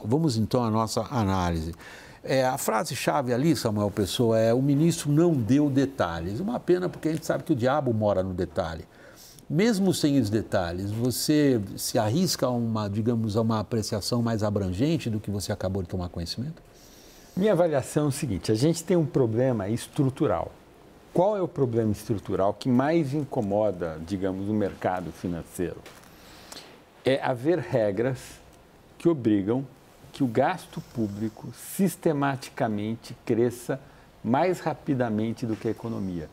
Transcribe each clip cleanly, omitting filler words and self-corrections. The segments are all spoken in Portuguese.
Vamos então à nossa análise. A frase-chave ali, Samuel Pessoa, é: o ministro não deu detalhes. Uma pena, porque a gente sabe que o diabo mora no detalhe. Mesmo sem os detalhes, você se arrisca a uma apreciação mais abrangente do que você acabou de tomar conhecimento? Minha avaliação é o seguinte: a gente tem um problema estrutural. Qual é o problema estrutural que mais incomoda, digamos, o mercado financeiro? É haver regras que obrigam que o gasto público sistematicamente cresça mais rapidamente do que a economia.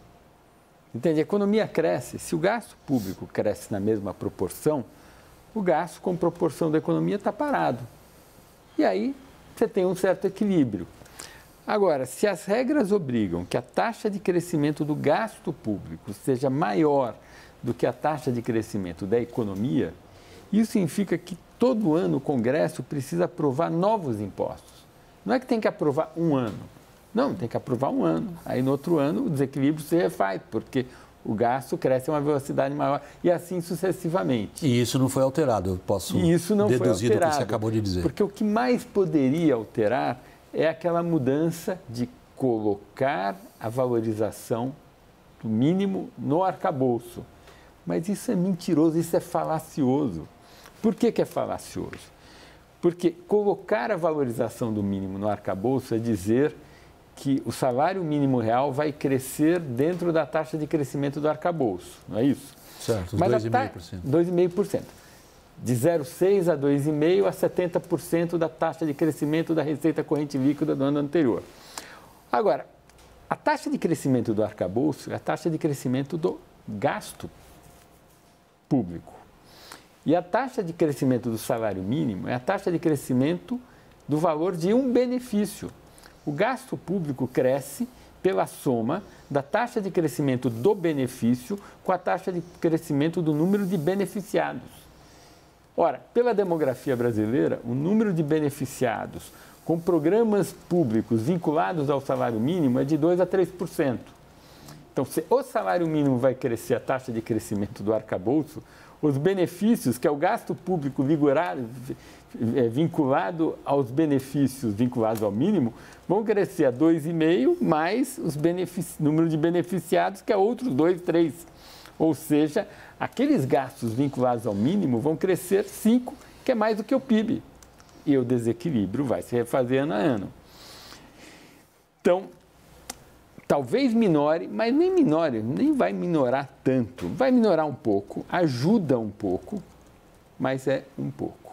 Entende? A economia cresce. Se o gasto público cresce na mesma proporção, o gasto com proporção da economia está parado. E aí você tem um certo equilíbrio. Agora, se as regras obrigam que a taxa de crescimento do gasto público seja maior do que a taxa de crescimento da economia, isso significa que todo ano o Congresso precisa aprovar novos impostos. Não é que tem que aprovar um ano. Não, tem que aprovar um ano. Aí no outro ano o desequilíbrio se refaz, porque o gasto cresce a uma velocidade maior e assim sucessivamente. E isso não foi alterado, eu posso deduzir do que você acabou de dizer. Porque o que mais poderia alterar é aquela mudança de colocar a valorização do mínimo no arcabouço. Mas isso é mentiroso, isso é falacioso. Por que é falacioso? Porque colocar a valorização do mínimo no arcabouço é dizer que o salário mínimo real vai crescer dentro da taxa de crescimento do arcabouço, não é isso? Certo, os 2,5%. 2,5%. De 0,6% a 2,5% a 70% da taxa de crescimento da receita corrente líquida do ano anterior. Agora, a taxa de crescimento do arcabouço é a taxa de crescimento do gasto público. E a taxa de crescimento do salário mínimo é a taxa de crescimento do valor de um benefício. O gasto público cresce pela soma da taxa de crescimento do benefício com a taxa de crescimento do número de beneficiados. Ora, pela demografia brasileira, o número de beneficiados com programas públicos vinculados ao salário mínimo é de 2% a 3%. Então, se o salário mínimo vai crescer a taxa de crescimento do arcabouço, os benefícios, que é o gasto público vinculado aos benefícios vinculados ao mínimo, vão crescer a 2,5% mais o número de beneficiados, que é outros 2, 3%. Ou seja, aqueles gastos vinculados ao mínimo vão crescer 5%, que é mais do que o PIB. E o desequilíbrio vai se refazer ano a ano. Então, talvez minore, mas nem vai minorar tanto. Vai minorar um pouco, ajuda um pouco, mas é um pouco.